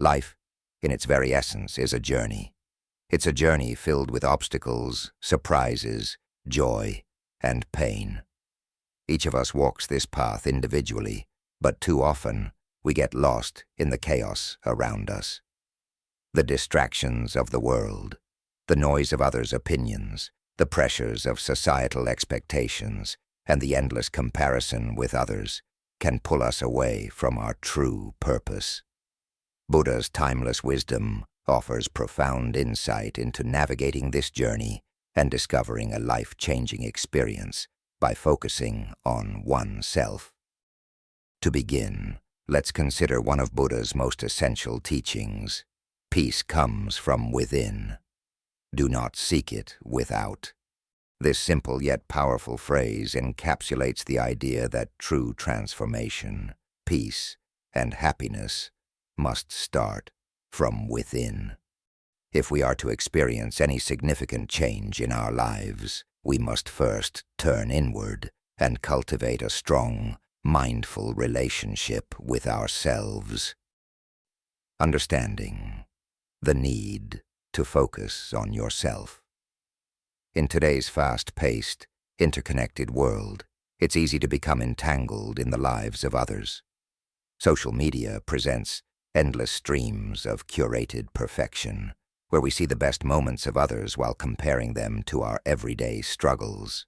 Life, in its very essence, is a journey. It's a journey filled with obstacles, surprises, joy, and pain. Each of us walks this path individually, but too often we get lost in the chaos around us. The distractions of the world, the noise of others' opinions, the pressures of societal expectations, and the endless comparison with others can pull us away from our true purpose. Buddha's timeless wisdom offers profound insight into navigating this journey and discovering a life-changing experience by focusing on oneself. To begin, let's consider one of Buddha's most essential teachings. Peace comes from within. Do not seek it without. This simple yet powerful phrase encapsulates the idea that true transformation, peace, and happiness must start from within. If we are to experience any significant change in our lives, we must first turn inward and cultivate a strong, mindful relationship with ourselves. Understanding the need to focus on yourself. In today's fast-paced, interconnected world, it's easy to become entangled in the lives of others. Social media presents endless streams of curated perfection, where we see the best moments of others while comparing them to our everyday struggles.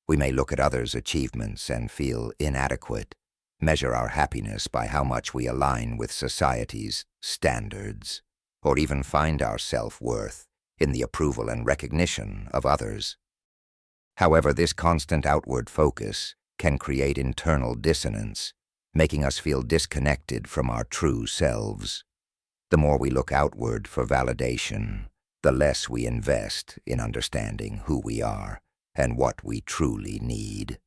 We may look at others' achievements and feel inadequate, measure our happiness by how much we align with society's standards, or even find our self-worth in the approval and recognition of others. However, this constant outward focus can create internal dissonance, making us feel disconnected from our true selves. The more we look outward for validation, the less we invest in understanding who we are and what we truly need.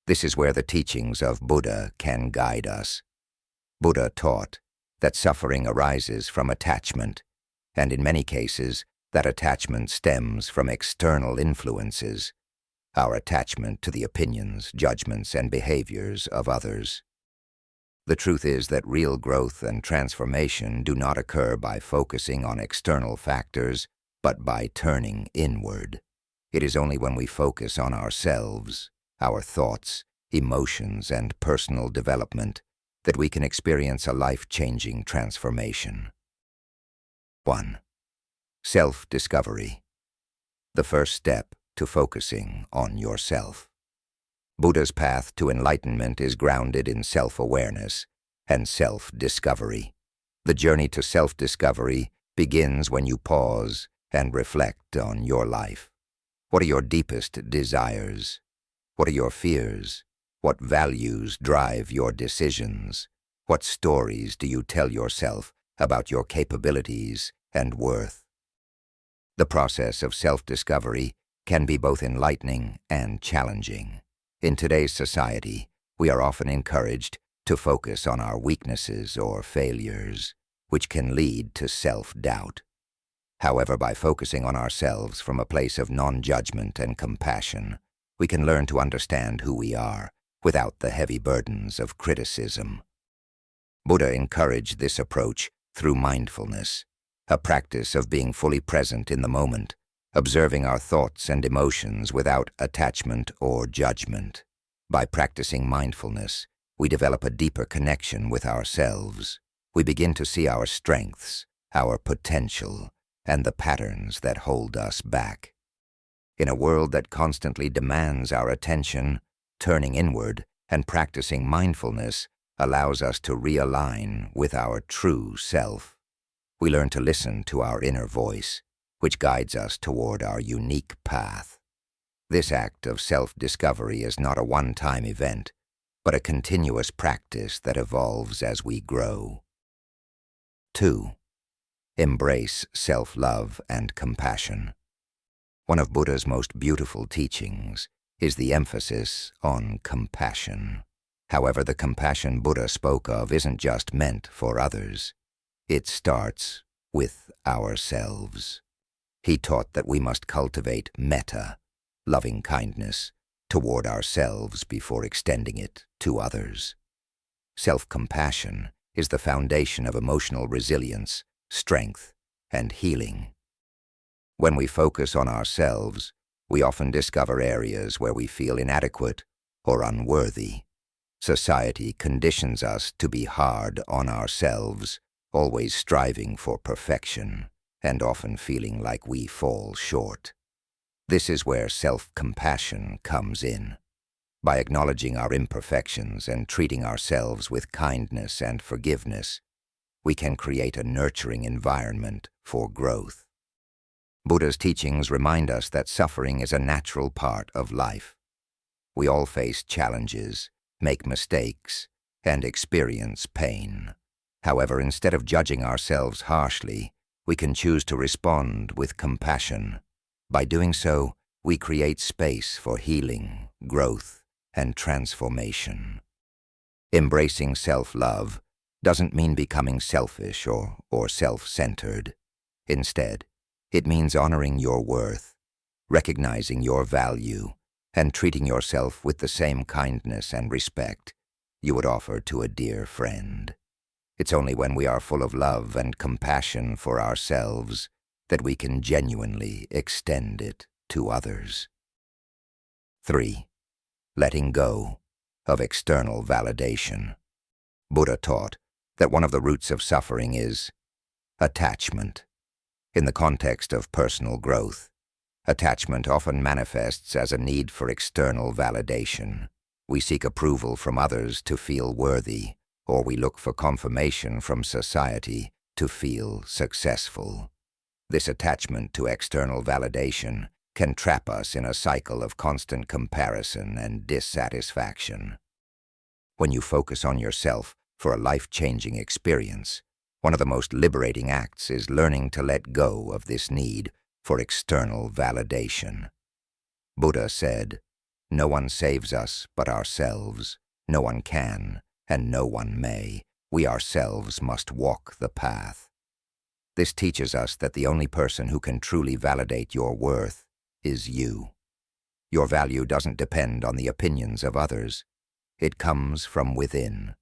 This is where the teachings of Buddha can guide us. Buddha taught that suffering arises from attachment, and in many cases, that attachment stems from external influences, our attachment to the opinions, judgments, and behaviors of others. The truth is that real growth and transformation do not occur by focusing on external factors, but by turning inward. It is only when we focus on ourselves, our thoughts, emotions, and personal development that we can experience a life-changing transformation. 1. Self-discovery. The first step to focusing on yourself. Buddha's path to enlightenment is grounded in self-awareness and self-discovery. The journey to self-discovery begins when you pause and reflect on your life. What are your deepest desires? What are your fears? What values drive your decisions? What stories do you tell yourself about your capabilities and worth? The process of self-discovery can be both enlightening and challenging. In today's society, we are often encouraged to focus on our weaknesses or failures, which can lead to self-doubt. However, by focusing on ourselves from a place of non-judgment and compassion, we can learn to understand who we are without the heavy burdens of criticism. Buddha encouraged this approach through mindfulness, a practice of being fully present in the moment, observing our thoughts and emotions without attachment or judgment. By practicing mindfulness, we develop a deeper connection with ourselves. We begin to see our strengths, our potential, and the patterns that hold us back. In a world that constantly demands our attention, turning inward and practicing mindfulness allows us to realign with our true self. We learn to listen to our inner voice, which guides us toward our unique path. This act of self-discovery is not a one-time event, but a continuous practice that evolves as we grow. 2. Embrace self-love and compassion. One of Buddha's most beautiful teachings is the emphasis on compassion. However, the compassion Buddha spoke of isn't just meant for others. It starts with ourselves. He taught that we must cultivate metta, loving kindness, toward ourselves before extending it to others. Self-compassion is the foundation of emotional resilience, strength, and healing. When we focus on ourselves, we often discover areas where we feel inadequate or unworthy. Society conditions us to be hard on ourselves, always striving for perfection, and often feeling like we fall short. This is where self-compassion comes in. By acknowledging our imperfections and treating ourselves with kindness and forgiveness, we can create a nurturing environment for growth. Buddha's teachings remind us that suffering is a natural part of life. We all face challenges, make mistakes, and experience pain. However, instead of judging ourselves harshly, we can choose to respond with compassion. By doing so, we create space for healing, growth, and transformation. Embracing self-love doesn't mean becoming selfish or self-centered. Instead, it means honoring your worth, recognizing your value, and treating yourself with the same kindness and respect you would offer to a dear friend. It's only when we are full of love and compassion for ourselves that we can genuinely extend it to others. 3. Letting go of external validation. Buddha taught that one of the roots of suffering is attachment. In the context of personal growth, attachment often manifests as a need for external validation. We seek approval from others to feel worthy, or we look for confirmation from society to feel successful. This attachment to external validation can trap us in a cycle of constant comparison and dissatisfaction. When you focus on yourself for a life-changing experience, one of the most liberating acts is learning to let go of this need for external validation. Buddha said, "No one saves us but ourselves. No one can, and no one may. We ourselves must walk the path." This teaches us that the only person who can truly validate your worth is you. Your value doesn't depend on the opinions of others. It comes from within.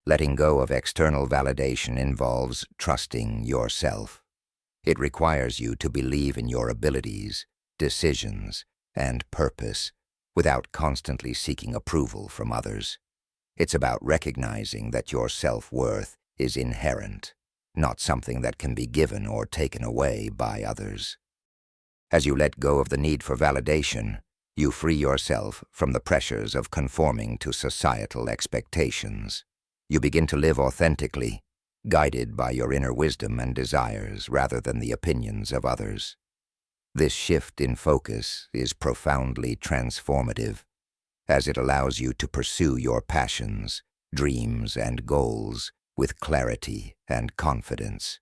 Letting go of external validation involves trusting yourself. It requires you to believe in your abilities, decisions, and purpose without constantly seeking approval from others. It's about recognizing that your self-worth is inherent, not something that can be given or taken away by others. As you let go of the need for validation, you free yourself from the pressures of conforming to societal expectations. You begin to live authentically, guided by your inner wisdom and desires rather than the opinions of others. This shift in focus is profoundly transformative, as it allows you to pursue your passions, dreams, and goals with clarity and confidence.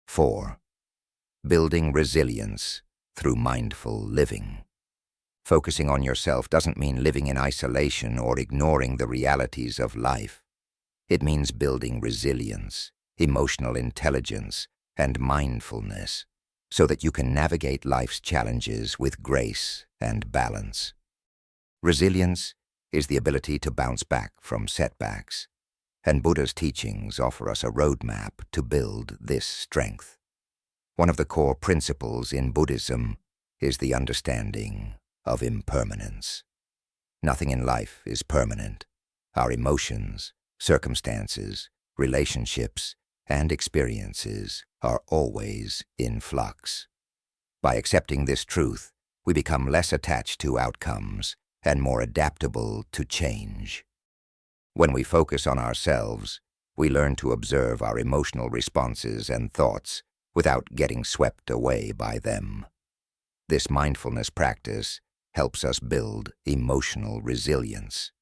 4. Building resilience through mindful living. Focusing on yourself doesn't mean living in isolation or ignoring the realities of life. It means building resilience, emotional intelligence, and mindfulness so that you can navigate life's challenges with grace and balance. Resilience is the ability to bounce back from setbacks, and Buddha's teachings offer us a roadmap to build this strength. One of the core principles in Buddhism is the understanding of impermanence. Nothing in life is permanent. Our emotions, circumstances, relationships, and experiences are always in flux. By accepting this truth, we become less attached to outcomes and more adaptable to change. When we focus on ourselves, we learn to observe our emotional responses and thoughts without getting swept away by them. This mindfulness practice helps us build emotional resilience.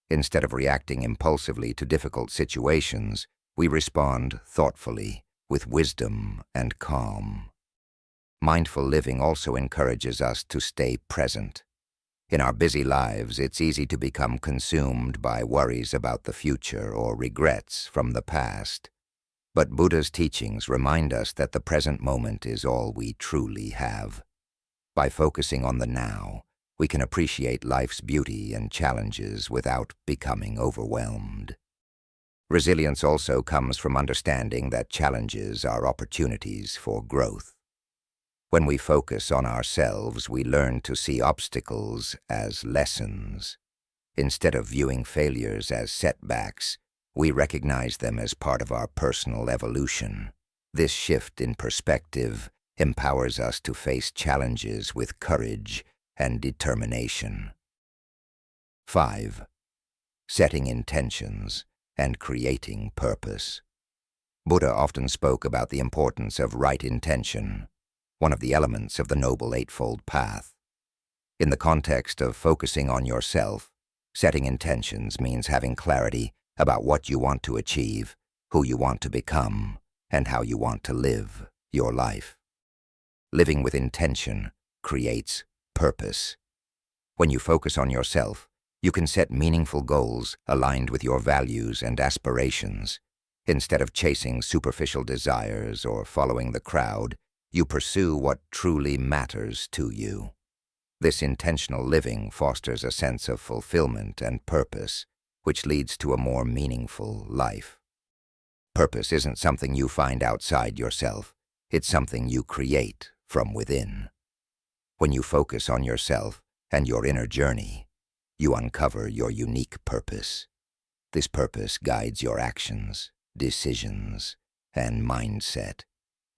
Instead of reacting impulsively to difficult situations, we respond thoughtfully, with wisdom and calm. Mindful living also encourages us to stay present. In our busy lives, it's easy to become consumed by worries about the future or regrets from the past. But Buddha's teachings remind us that the present moment is all we truly have. By focusing on the now, we can appreciate life's beauty and challenges without becoming overwhelmed. Resilience also comes from understanding that challenges are opportunities for growth. When we focus on ourselves, we learn to see obstacles as lessons. Instead of viewing failures as setbacks, we recognize them as part of our personal evolution. This shift in perspective empowers us to face challenges with courage and determination. 5. Setting intentions and creating purpose. Buddha often spoke about the importance of right intention, one of the elements of the Noble Eightfold Path. In the context of focusing on yourself, setting intentions means having clarity about what you want to achieve, who you want to become, and how you want to live your life. Living with intention creates purpose. When you focus on yourself, you can set meaningful goals aligned with your values and aspirations. Instead of chasing superficial desires or following the crowd, you pursue what truly matters to you. This intentional living fosters a sense of fulfillment and purpose, which leads to a more meaningful life. Purpose isn't something you find outside yourself. It's something you create from within. When you focus on yourself and your inner journey, you uncover your unique purpose. This purpose guides your actions, decisions, and mindset,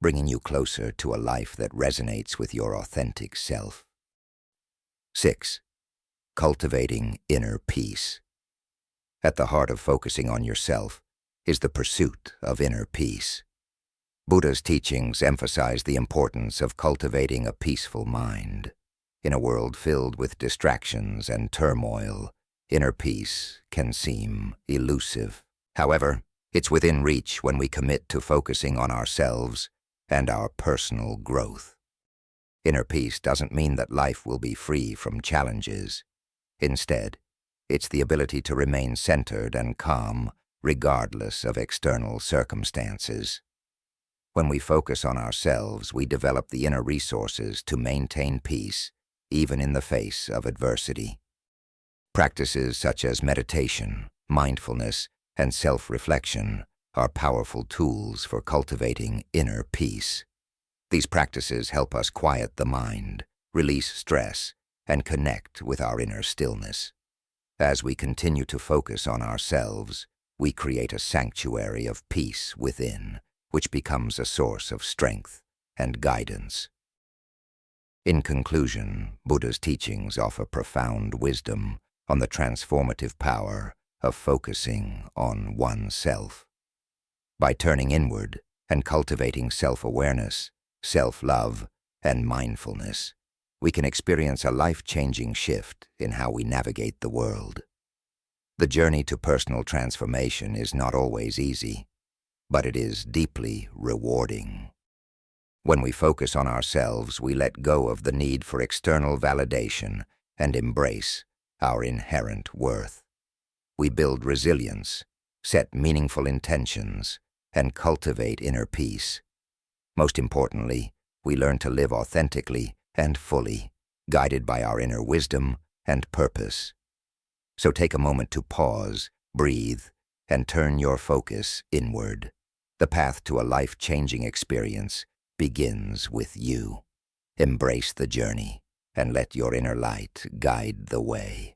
bringing you closer to a life that resonates with your authentic self. 6. Cultivating inner peace. At the heart of focusing on yourself is the pursuit of inner peace. Buddha's teachings emphasize the importance of cultivating a peaceful mind. In a world filled with distractions and turmoil, inner peace can seem elusive. However, it's within reach when we commit to focusing on ourselves and our personal growth. Inner peace doesn't mean that life will be free from challenges. Instead, it's the ability to remain centered and calm regardless of external circumstances. When we focus on ourselves, we develop the inner resources to maintain peace, even in the face of adversity. Practices such as meditation, mindfulness, and self-reflection are powerful tools for cultivating inner peace. These practices help us quiet the mind, release stress, and connect with our inner stillness. As we continue to focus on ourselves, we create a sanctuary of peace within, which becomes a source of strength and guidance. In conclusion, Buddha's teachings offer profound wisdom on the transformative power of focusing on oneself. By turning inward and cultivating self-awareness, self-love, and mindfulness, we can experience a life-changing shift in how we navigate the world. The journey to personal transformation is not always easy, but it is deeply rewarding. When we focus on ourselves, we let go of the need for external validation and embrace our inherent worth. We build resilience, set meaningful intentions, and cultivate inner peace. Most importantly, we learn to live authentically and fully, guided by our inner wisdom and purpose. So take a moment to pause, breathe, and turn your focus inward. The path to a life-changing experience begins with you. Embrace the journey and let your inner light guide the way.